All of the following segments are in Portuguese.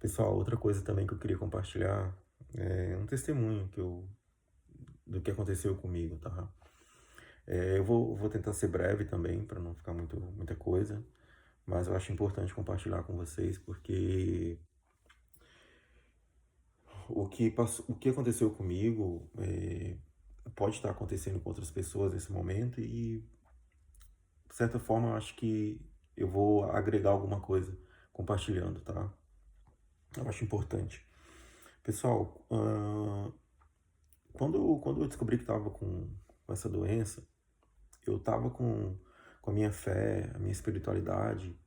Pessoal, outra coisa também que eu queria compartilhar é um testemunho do que aconteceu comigo, tá? Eu vou tentar ser breve também, para não ficar muita coisa, mas eu acho importante compartilhar com vocês, porque o que aconteceu comigo pode estar acontecendo com outras pessoas nesse momento e, de certa forma, eu acho que eu vou agregar alguma coisa compartilhando, tá? Eu acho importante. Pessoal, quando eu descobri que estava com essa doença, eu estava com a minha fé, a minha espiritualidade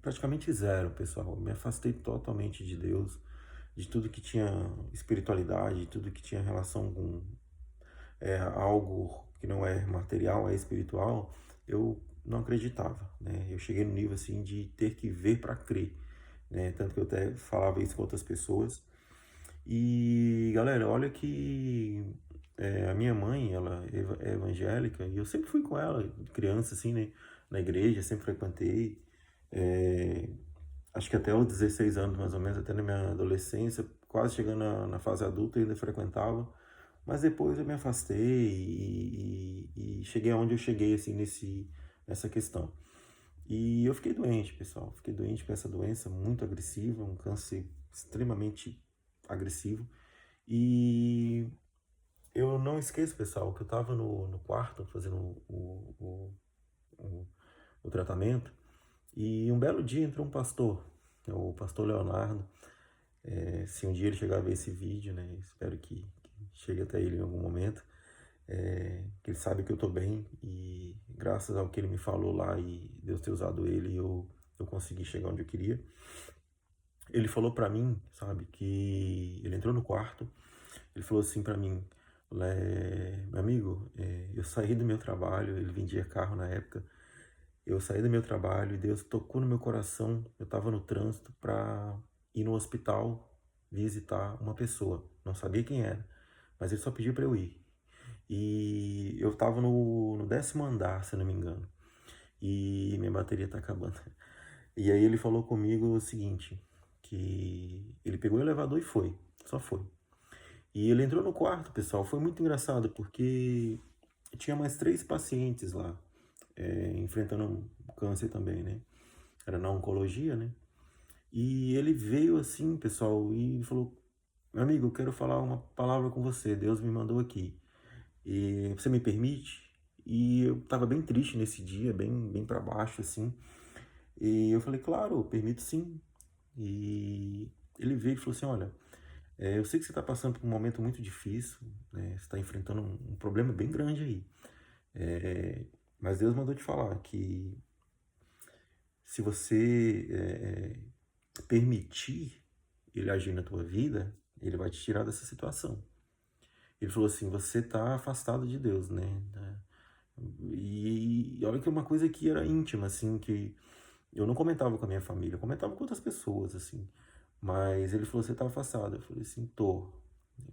praticamente zero, pessoal. Eu me afastei totalmente de Deus, de tudo que tinha espiritualidade, de tudo que tinha relação com algo que não é material, é espiritual. Eu não acreditava, né? Eu cheguei no nível assim de ter que ver para crer, né? Tanto que eu até falava isso com outras pessoas. E galera, olha que a minha mãe, ela é evangélica e eu sempre fui com ela, criança assim, né, na igreja, sempre frequentei. É, acho que até os 16 anos mais ou menos, até na minha adolescência, quase chegando na fase adulta, eu ainda frequentava. Mas depois eu me afastei e cheguei aonde eu cheguei assim nessa questão. E eu fiquei doente, pessoal. Fiquei doente com essa doença muito agressiva, um câncer extremamente agressivo. E eu não esqueço, pessoal, que eu estava no quarto fazendo o, o tratamento e um belo dia entrou um pastor, o pastor Leonardo. Se um dia ele chegar a ver esse vídeo, né, espero que chegue até ele em algum momento, que ele sabe que eu estou bem e graças ao que ele me falou lá e Deus ter usado ele, eu consegui chegar onde eu queria. Ele falou para mim, sabe, que ele entrou no quarto. Ele falou assim para mim: meu amigo, eu saí do meu trabalho, ele vendia carro na época. Eu saí do meu trabalho e Deus tocou no meu coração. Eu estava no trânsito para ir no hospital visitar uma pessoa. Não sabia quem era, mas ele só pediu para eu ir. E eu estava no 10º andar, se não me engano. E minha bateria tá acabando. E aí ele falou comigo o seguinte, que ele pegou o elevador e foi. Só foi. E ele entrou no quarto, pessoal. Foi muito engraçado, porque tinha mais 3 pacientes lá, enfrentando um câncer também, né? Era na oncologia, né? E ele veio assim, pessoal, e falou: meu amigo, eu quero falar uma palavra com você. Deus me mandou aqui. E você me permite? E eu tava bem triste nesse dia, bem para baixo, assim. E eu falei: claro, eu permito sim. E ele veio e falou assim: olha, eu sei que você está passando por um momento muito difícil, né? Você está enfrentando um problema bem grande aí. É, mas Deus mandou te falar que se você permitir Ele agir na tua vida, Ele vai te tirar dessa situação. Ele falou assim: você está afastado de Deus, né? E olha que é uma coisa que era íntima, assim, que eu não comentava com a minha família, eu comentava com outras pessoas, assim. Mas ele falou: você está afastado. Eu falei assim: tô.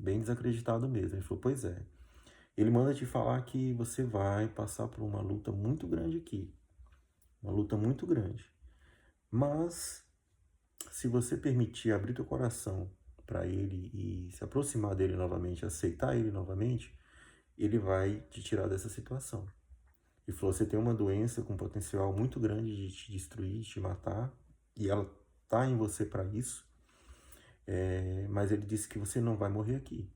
Bem desacreditado mesmo. Ele falou: pois é. Ele manda te falar que você vai passar por uma luta muito grande aqui. Uma luta muito grande. Mas, se você permitir abrir teu coração para ele e se aproximar dele novamente, aceitar ele novamente, ele vai te tirar dessa situação. Ele falou: você tem uma doença com potencial muito grande de te destruir, de te matar, e ela tá em você para isso. Mas ele disse que você não vai morrer aqui.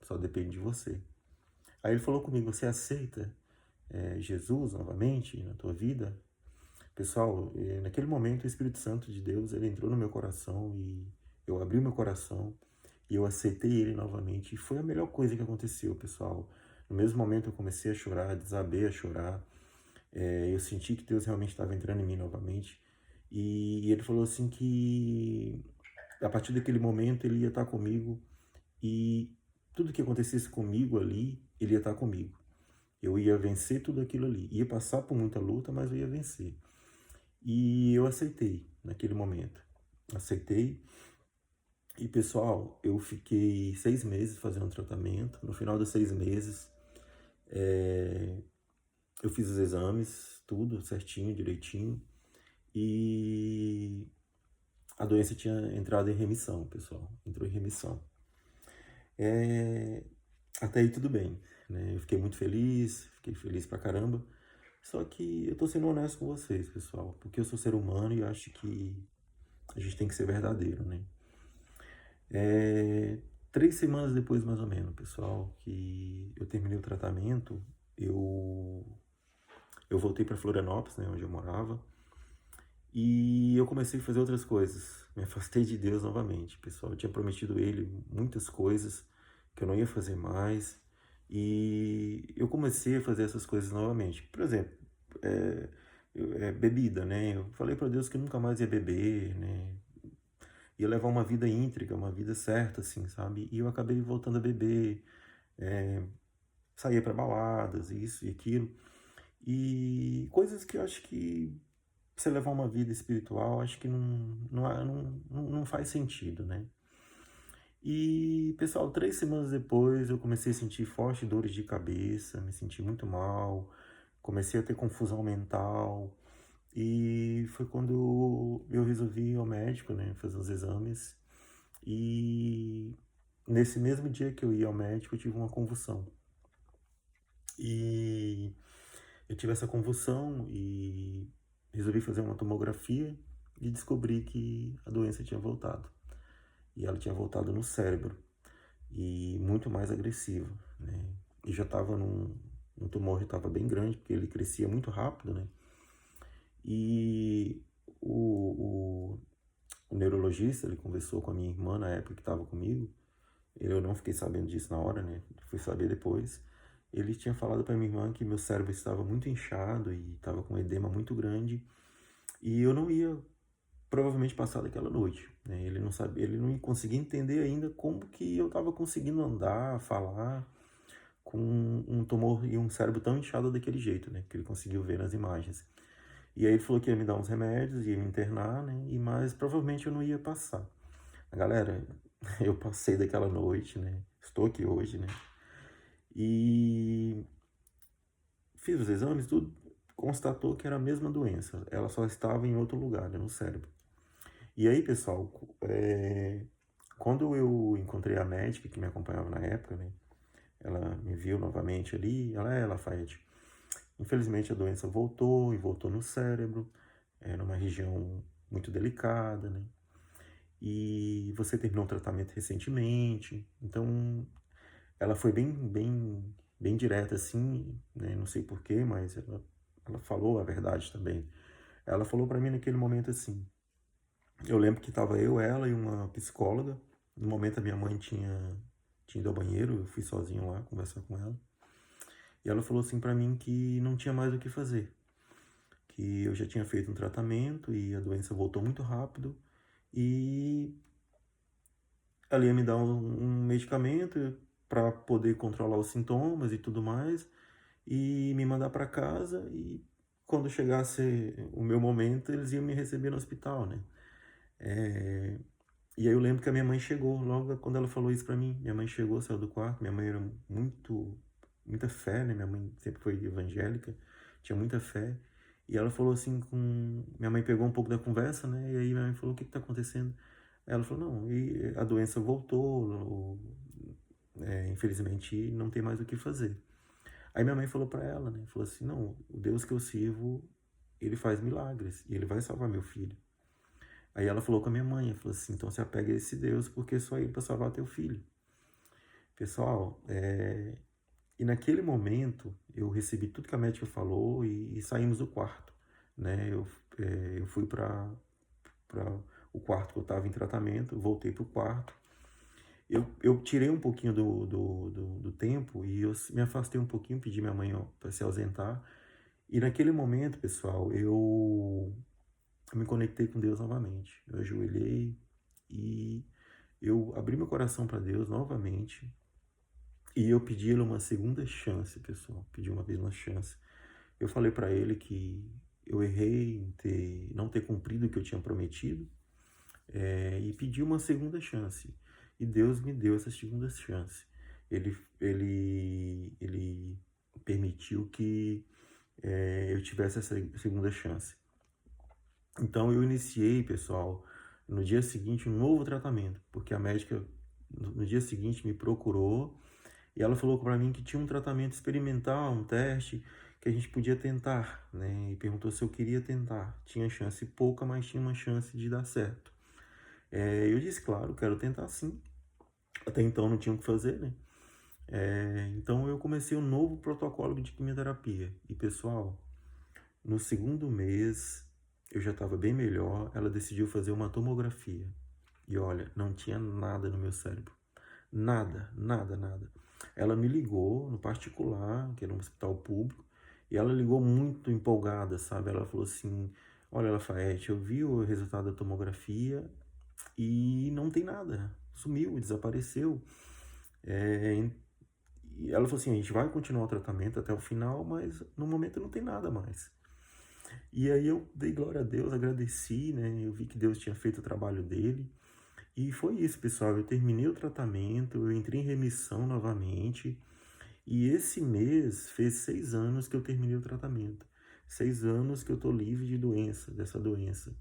Só depende de você. Aí ele falou comigo: você aceita Jesus novamente na tua vida? Pessoal, naquele momento o Espírito Santo de Deus, ele entrou no meu coração e eu abri o meu coração e eu aceitei ele novamente. E foi a melhor coisa que aconteceu, pessoal. No mesmo momento eu comecei a chorar, desabei a chorar. Eu senti que Deus realmente estava entrando em mim novamente. E ele falou assim que a partir daquele momento ele ia estar comigo e tudo que acontecesse comigo ali, ele ia estar comigo. Eu ia vencer tudo aquilo ali. Ia passar por muita luta, mas eu ia vencer. E eu aceitei naquele momento. Aceitei. E pessoal, eu fiquei 6 meses fazendo tratamento. No final dos 6 meses, eu fiz os exames, tudo certinho, direitinho. E a doença tinha entrado em remissão, pessoal. Entrou em remissão. Até aí tudo bem, né? Eu fiquei feliz pra caramba. Só que eu tô sendo honesto com vocês, pessoal, porque eu sou ser humano e acho que a gente tem que ser verdadeiro, né? 3 semanas depois, mais ou menos, pessoal, que eu terminei o tratamento, eu, eu voltei para Florianópolis, né, onde eu morava, e eu comecei a fazer outras coisas. Me afastei de Deus novamente, pessoal. Eu tinha prometido a Ele muitas coisas que eu não ia fazer mais, e eu comecei a fazer essas coisas novamente. Por exemplo, bebida, né? Eu falei para Deus que nunca mais ia beber, né? Ia levar uma vida íntegra, uma vida certa, assim, sabe? E eu acabei voltando a beber, saía para baladas, isso e aquilo. E coisas que eu acho que você levar uma vida espiritual, acho que não faz sentido, né? E, pessoal, 3 semanas depois eu comecei a sentir fortes dores de cabeça, me senti muito mal, comecei a ter confusão mental. E foi quando eu resolvi ir ao médico, né, fazer os exames. E nesse mesmo dia que eu ia ao médico, eu tive uma convulsão. E eu tive essa convulsão e resolvi fazer uma tomografia e descobri que a doença tinha voltado. E ela tinha voltado no cérebro e muito mais agressiva, né? E já estava um tumor que estava bem grande, porque ele crescia muito rápido, né? E o neurologista, ele conversou com a minha irmã na época que estava comigo. Eu não fiquei sabendo disso na hora, né? Fui saber depois. Ele tinha falado para minha irmã que meu cérebro estava muito inchado e estava com um edema muito grande e eu não ia provavelmente passar daquela noite, né? Ele não sabia, ele não conseguia entender ainda como que eu estava conseguindo andar, falar com um tumor e um cérebro tão inchado daquele jeito, né? Que ele conseguiu ver nas imagens. E aí ele falou que ia me dar uns remédios, ia me internar, né? Mas provavelmente eu não ia passar. Galera, eu passei daquela noite, né? Estou aqui hoje, né? E fiz os exames, tudo constatou que era a mesma doença. Ela só estava em outro lugar, né, no cérebro. E aí, pessoal, quando eu encontrei a médica que me acompanhava na época, né? Ela me viu novamente ali, Lafayette. Infelizmente a doença voltou e voltou no cérebro, numa região muito delicada, né? E você terminou o tratamento recentemente, então ela foi bem direta assim, né? Não sei porquê, mas ela falou a verdade também. Ela falou para mim naquele momento assim, eu lembro que estava eu, ela e uma psicóloga. No momento a minha mãe tinha ido ao banheiro, eu fui sozinho lá conversar com ela. E ela falou assim para mim que não tinha mais o que fazer, que eu já tinha feito um tratamento e a doença voltou muito rápido e ela ia me dar um medicamento para poder controlar os sintomas e tudo mais e me mandar para casa e quando chegasse o meu momento eles iam me receber no hospital, né? E aí eu lembro que a minha mãe chegou logo quando ela falou isso para mim. Minha mãe chegou, saiu do quarto. Minha mãe era muita fé, né? Minha mãe sempre foi evangélica, tinha muita fé. E ela falou assim com... Minha mãe pegou um pouco da conversa, né? E aí minha mãe falou, o que tá acontecendo? Ela falou, não, e a doença voltou, infelizmente não tem mais o que fazer. Aí minha mãe falou para ela, né? Falou assim, não, o Deus que eu sirvo, ele faz milagres e ele vai salvar meu filho. Aí ela falou com a minha mãe, falou assim, então se apega a esse Deus porque é só ele para salvar teu filho. Pessoal, e naquele momento eu recebi tudo que a médica falou e saímos do quarto, né? Eu fui para o quarto que eu estava em tratamento, voltei para o quarto. Eu tirei um pouquinho do tempo e eu me afastei um pouquinho, pedi minha mãe para se ausentar. E naquele momento, pessoal, eu me conectei com Deus novamente. Eu ajoelhei e eu abri meu coração para Deus novamente. E eu pedi ele uma segunda chance, pessoal. Pedi uma vez uma chance. Eu falei para ele que eu errei em não ter cumprido o que eu tinha prometido, e pedi uma segunda chance. E Deus me deu essa segunda chance. Ele permitiu que eu tivesse essa segunda chance. Então eu iniciei, pessoal, No dia seguinte, um novo tratamento, porque a médica no dia seguinte me procurou e ela falou para mim que tinha um tratamento experimental, um teste que a gente podia tentar, né? E perguntou se eu queria tentar. Tinha chance pouca, mas tinha uma chance de dar certo. Eu disse, claro, quero tentar sim. Até então não tinha o que fazer, né? Então eu comecei um novo protocolo de quimioterapia. E pessoal, no segundo mês eu já estava bem melhor. Ela decidiu fazer uma tomografia. E olha, não tinha nada no meu cérebro. Nada, nada, nada. Ela me ligou no particular, que era um hospital público, e ela ligou muito empolgada, sabe? Ela falou assim: Olha, Lafayette, eu vi o resultado da tomografia e não tem nada. Sumiu, desapareceu. É, e ela falou assim: A gente vai continuar o tratamento até o final, mas no momento não tem nada mais. E aí eu dei glória a Deus, agradeci, né? Eu vi que Deus tinha feito o trabalho dele. E foi isso, pessoal. Eu terminei o tratamento, eu entrei em remissão novamente. E esse mês fez 6 anos que eu terminei o tratamento. 6 anos que eu tô livre de doença, dessa doença.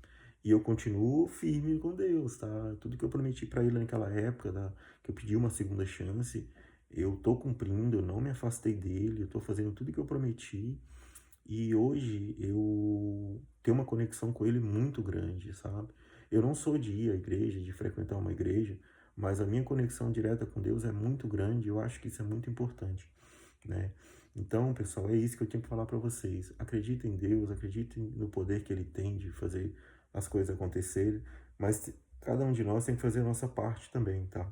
E eu continuo firme com Deus, tá? Tudo que eu prometi para ele naquela época, que eu pedi uma segunda chance, eu tô cumprindo, eu não me afastei dele, eu tô fazendo tudo que eu prometi. E hoje eu tenho uma conexão com ele muito grande, sabe? Eu não sou de ir à igreja, de frequentar uma igreja, mas a minha conexão direta com Deus é muito grande e eu acho que isso é muito importante, né? Então, pessoal, é isso que eu tenho que falar para vocês. Acreditem em Deus, acreditem no poder que Ele tem de fazer as coisas acontecerem, mas cada um de nós tem que fazer a nossa parte também, tá?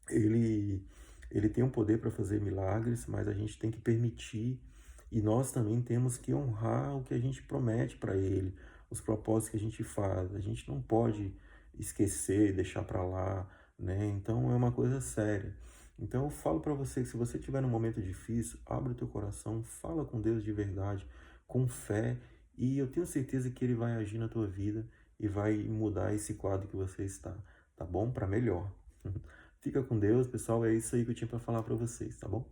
Ele, ele tem um poder para fazer milagres, mas a gente tem que permitir e nós também temos que honrar o que a gente promete para Ele, os propósitos que a gente faz. A gente não pode esquecer, deixar para lá, né? Então é uma coisa séria. Então eu falo para você que se você estiver num momento difícil, abre o teu coração, fala com Deus de verdade, com fé, e eu tenho certeza que Ele vai agir na tua vida e vai mudar esse quadro que você está, tá bom? Para melhor. Fica com Deus, pessoal. É isso aí que eu tinha para falar para vocês, tá bom?